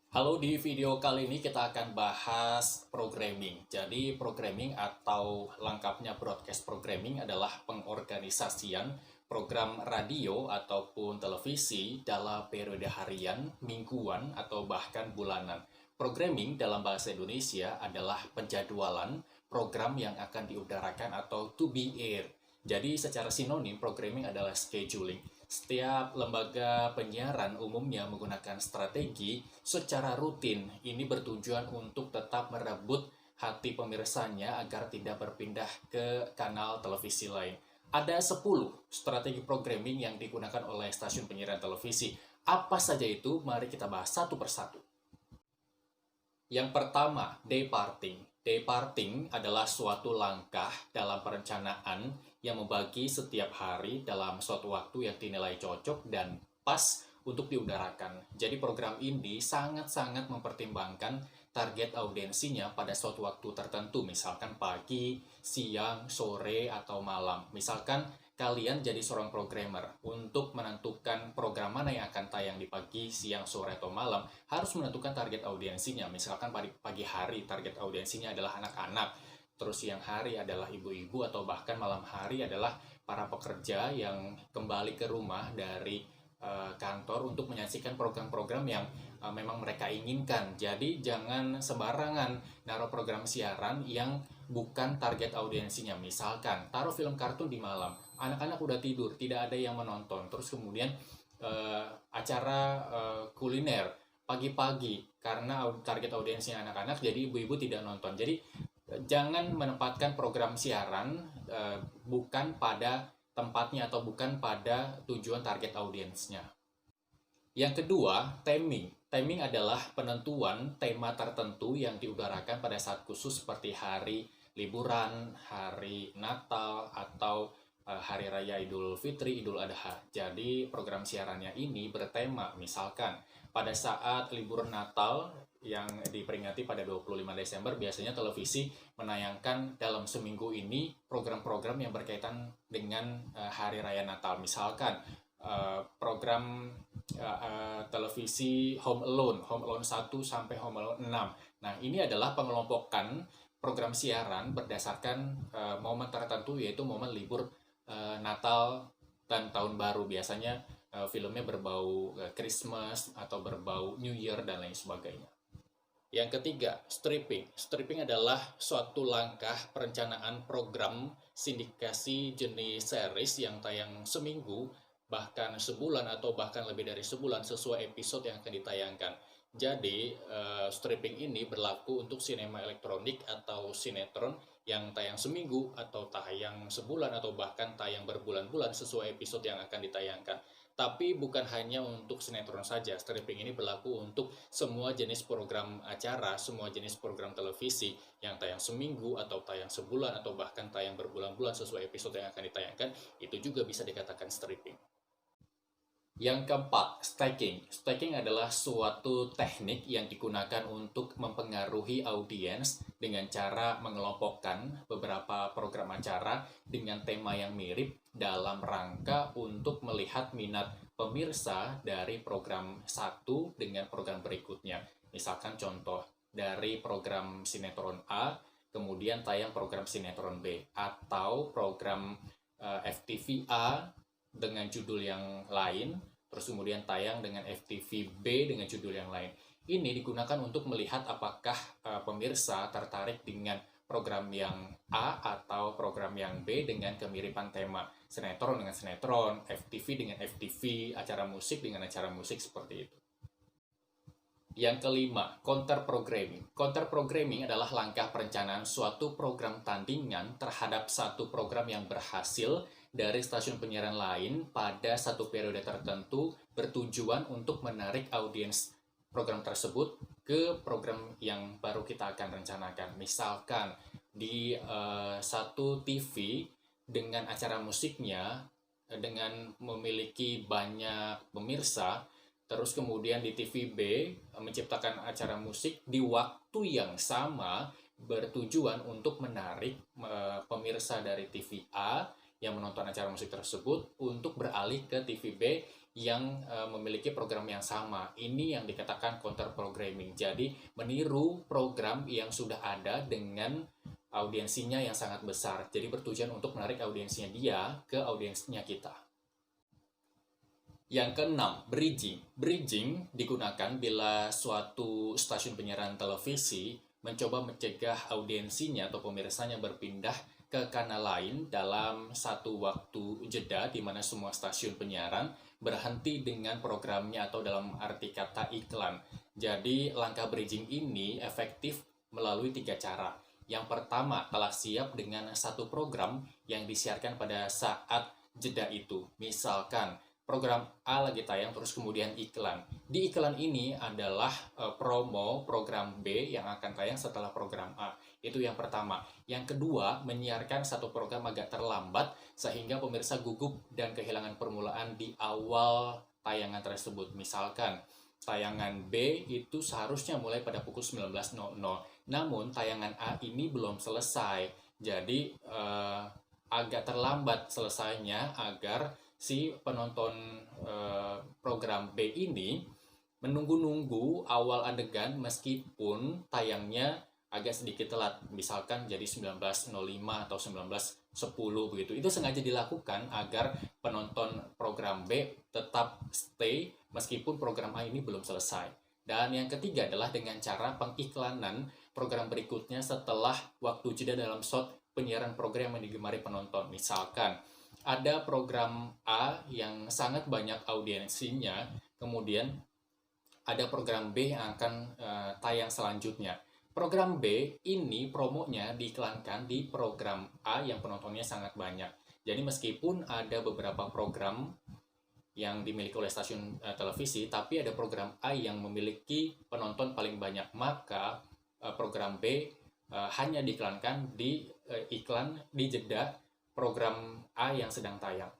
Halo, di video kali ini kita akan bahas programming. Jadi, programming atau lengkapnya broadcast programming adalah pengorganisasian program radio ataupun televisi dalam periode harian, mingguan, atau bahkan bulanan. Programming dalam bahasa Indonesia adalah penjadwalan program yang akan diudarakan atau to be air. Jadi, secara sinonim, programming adalah scheduling. Setiap lembaga penyiaran umumnya menggunakan strategi secara rutin. Ini bertujuan untuk tetap merebut hati pemirsanya agar tidak berpindah ke kanal televisi lain. Ada 10 strategi programming yang digunakan oleh stasiun penyiaran televisi. Apa saja itu? Mari kita bahas satu persatu. Yang pertama, day parting. Day parting adalah suatu langkah dalam perencanaan yang membagi setiap hari dalam suatu waktu yang dinilai cocok dan pas untuk diudarakan. Jadi program ini sangat-sangat mempertimbangkan target audiensinya pada suatu waktu tertentu, misalkan pagi, siang, sore, atau malam. Misalkan kalian jadi seorang programmer, untuk menentukan program mana yang akan tayang di pagi, siang, sore, atau malam, harus menentukan target audiensinya. Misalkan pagi hari target audiensinya adalah anak-anak, terus siang hari adalah ibu-ibu, atau bahkan malam hari adalah para pekerja yang kembali ke rumah dari kantor untuk menyaksikan program-program yang memang mereka inginkan. Jadi jangan sembarangan naruh program siaran yang bukan target audiensinya. Misalkan taruh film kartun di malam, anak-anak udah tidur, tidak ada yang menonton. Terus kemudian acara kuliner pagi-pagi, karena target audiensinya anak-anak, jadi ibu-ibu tidak nonton. Jadi jangan menempatkan program siaran bukan pada tempatnya atau bukan pada tujuan target audiensnya. Yang kedua, timing. Timing adalah penentuan tema tertentu yang diudarakan pada saat khusus seperti hari liburan, hari Natal, atau hari raya Idul Fitri, Idul Adha. Jadi program siarannya ini bertema, misalkan pada saat libur Natal yang diperingati pada 25 Desember, biasanya televisi menayangkan dalam seminggu ini program-program yang berkaitan dengan hari raya Natal. Misalkan program televisi Home Alone 1 sampai Home Alone 6. Nah, ini adalah pengelompokan program siaran berdasarkan momen tertentu, yaitu momen libur Natal dan Tahun Baru. Biasanya filmnya berbau Christmas atau berbau New Year dan lain sebagainya. Yang ketiga, stripping. Stripping adalah suatu langkah perencanaan program sindikasi jenis series yang tayang seminggu, bahkan sebulan, atau bahkan lebih dari sebulan sesuai episode yang akan ditayangkan. Jadi, stripping ini berlaku untuk sinema elektronik atau sinetron yang tayang seminggu, atau tayang sebulan, atau bahkan tayang berbulan-bulan sesuai episode yang akan ditayangkan. Tapi bukan hanya untuk sinetron saja, stripping ini berlaku untuk semua jenis program acara, semua jenis program televisi yang tayang seminggu, atau tayang sebulan, atau bahkan tayang berbulan-bulan sesuai episode yang akan ditayangkan, itu juga bisa dikatakan stripping. Yang keempat, stacking. Stacking adalah suatu teknik yang digunakan untuk mempengaruhi audiens dengan cara mengelompokkan beberapa program acara dengan tema yang mirip dalam rangka untuk melihat minat pemirsa dari program satu dengan program berikutnya. Misalkan contoh dari program sinetron A, kemudian tayang program sinetron B, atau program FTV A dengan judul yang lain, terus kemudian tayang dengan FTV B dengan judul yang lain. Ini digunakan untuk melihat apakah pemirsa tertarik dengan program yang A atau program yang B dengan kemiripan tema. Sinetron dengan sinetron, FTV dengan FTV, acara musik dengan acara musik, seperti itu. Yang kelima, counter programming. Counter programming adalah langkah perencanaan suatu program tandingan terhadap satu program yang berhasil dari stasiun penyiaran lain pada satu periode tertentu, bertujuan untuk menarik audiens program tersebut ke program yang baru kita akan rencanakan. Misalkan di satu TV dengan acara musiknya, dengan memiliki banyak pemirsa, terus kemudian di TV B menciptakan acara musik di waktu yang sama, bertujuan untuk menarik pemirsa dari TV A yang menonton acara musik tersebut untuk beralih ke TV B yang memiliki program yang sama. Ini yang dikatakan counter programming. Jadi meniru program yang sudah ada dengan audiensinya yang sangat besar. Jadi bertujuan untuk menarik audiensinya dia ke audiensinya kita. Yang keenam, bridging. Bridging digunakan bila suatu stasiun penyiaran televisi mencoba mencegah audiensinya atau pemirsanya berpindah ke kanal lain dalam satu waktu jeda di mana semua stasiun penyiaran berhenti dengan programnya atau dalam arti kata iklan. Jadi langkah bridging ini efektif melalui 3 cara. Yang pertama, telah siap dengan satu program yang disiarkan pada saat jeda itu. Misalkan program A lagi tayang terus kemudian iklan. Di iklan ini adalah promo program B yang akan tayang setelah program A. Itu yang pertama. Yang kedua, menyiarkan satu program agak terlambat sehingga pemirsa gugup dan kehilangan permulaan di awal tayangan tersebut. Misalkan tayangan B itu seharusnya mulai pada pukul 19.00. Namun tayangan A ini belum selesai. Jadi agak terlambat selesainya agar si penonton program B ini menunggu-nunggu awal adegan meskipun tayangnya agak sedikit telat, misalkan jadi 19.05 atau 19.10 begitu. Itu sengaja dilakukan agar penonton program B tetap stay meskipun program A ini belum selesai. Dan yang ketiga adalah dengan cara pengiklanan program berikutnya setelah waktu jeda dalam slot penyiaran program yang digemari penonton. Misalkan ada program A yang sangat banyak audiensinya, kemudian ada program B yang akan tayang selanjutnya. Program B ini promonya diiklankan di program A yang penontonnya sangat banyak. Jadi meskipun ada beberapa program yang dimiliki oleh stasiun televisi, tapi ada program A yang memiliki penonton paling banyak, maka program B hanya diiklankan di iklan di jeda program A yang sedang tayang.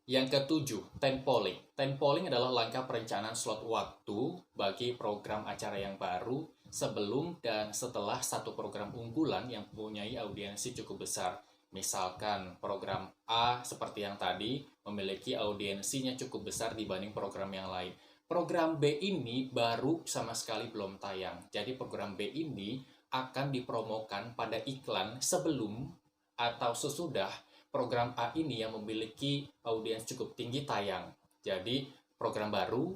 Yang ketujuh, tempoling. Tempoling adalah langkah perencanaan slot waktu bagi program acara yang baru sebelum dan setelah satu program unggulan yang mempunyai audiensi cukup besar. Misalkan program A seperti yang tadi memiliki audiensinya cukup besar dibanding program yang lain. Program B ini baru sama sekali belum tayang. Jadi program B ini akan dipromokan pada iklan sebelum atau sesudah program A ini yang memiliki audiens cukup tinggi tayang. Jadi program baru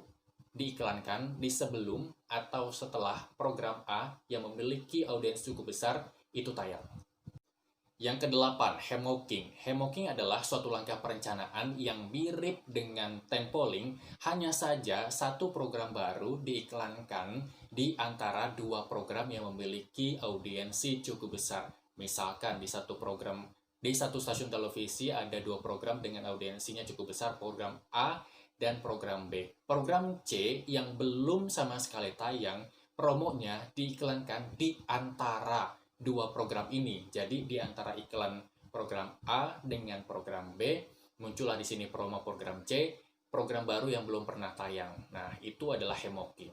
diiklankan di sebelum atau setelah program A yang memiliki audiens cukup besar itu tayang. Yang kedelapan, hemocking. Hemocking adalah suatu langkah perencanaan yang mirip dengan tempoling, hanya saja satu program baru diiklankan di antara dua program yang memiliki audiensi cukup besar. Misalkan di satu stasiun televisi ada dua program dengan audiensinya cukup besar, program A dan program B. Program C yang belum sama sekali tayang, promonya diiklankan di antara dua program ini. Jadi di antara iklan program A dengan program B, muncullah di sini promo program C, program baru yang belum pernah tayang. Nah, itu adalah hemocking.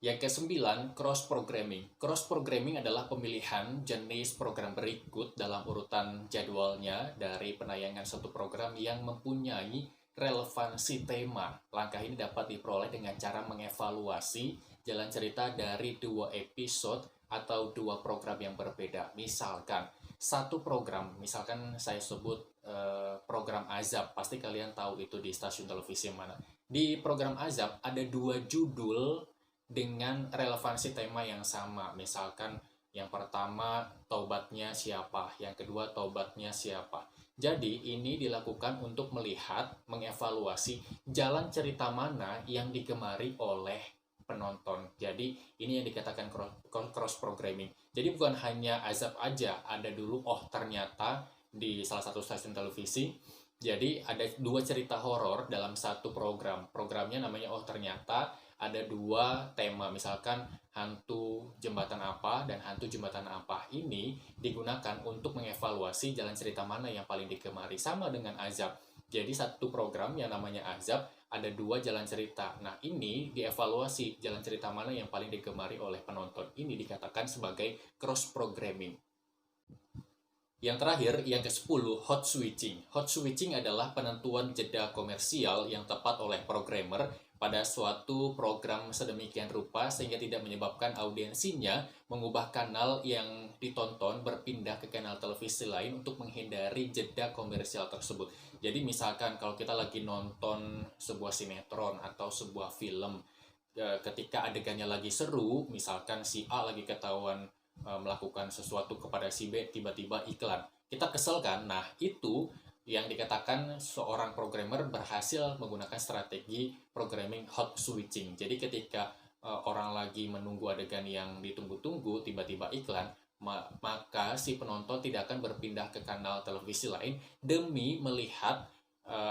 Yang kesembilan, cross-programming. Cross-programming adalah pemilihan jenis program berikut dalam urutan jadwalnya dari penayangan satu program yang mempunyai relevansi tema. Langkah ini dapat diperoleh dengan cara mengevaluasi jalan cerita dari dua episode atau dua program yang berbeda. Misalkan, satu program, misalkan saya sebut program Azab, pasti kalian tahu itu di stasiun televisi yang mana. Di program Azab ada dua judul dengan relevansi tema yang sama. Misalkan yang pertama taubatnya siapa, yang kedua taubatnya siapa. Jadi ini dilakukan untuk melihat, mengevaluasi jalan cerita mana yang digemari oleh penonton. Jadi ini yang dikatakan cross programming. Jadi bukan hanya Azab aja, ada dulu ternyata di salah satu stasiun televisi. Jadi ada dua cerita horor dalam satu program. Programnya namanya ternyata. Ada dua tema, misalkan hantu jembatan apa dan hantu jembatan apa. Ini digunakan untuk mengevaluasi jalan cerita mana yang paling digemari. Sama dengan Azab. Jadi satu program yang namanya Azab ada dua jalan cerita. Nah, ini dievaluasi jalan cerita mana yang paling digemari oleh penonton. Ini dikatakan sebagai cross programming. Yang terakhir, yang ke-10, hot switching. Hot switching adalah penentuan jeda komersial yang tepat oleh programmer pada suatu program sedemikian rupa sehingga tidak menyebabkan audiensinya mengubah kanal yang ditonton berpindah ke kanal televisi lain untuk menghindari jeda komersial tersebut. Jadi misalkan kalau kita lagi nonton sebuah sinetron atau sebuah film, ketika adegannya lagi seru, misalkan si A lagi ketahuan melakukan sesuatu kepada si B, tiba-tiba iklan. Kita kesel kan? Nah, itu yang dikatakan seorang programmer berhasil menggunakan strategi programming hot switching. Jadi ketika orang lagi menunggu adegan yang ditunggu-tunggu, tiba-tiba iklan, maka si penonton tidak akan berpindah ke kanal televisi lain demi melihat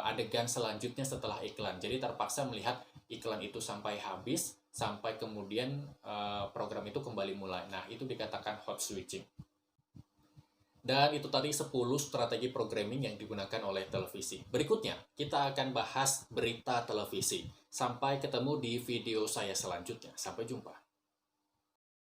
adegan selanjutnya setelah iklan. Jadi terpaksa melihat iklan itu sampai habis, sampai kemudian program itu kembali mulai. Nah, itu dikatakan hot switching. Dan itu tadi 10 strategi programming yang digunakan oleh televisi. Berikutnya, kita akan bahas berita televisi. Sampai ketemu di video saya selanjutnya. Sampai jumpa.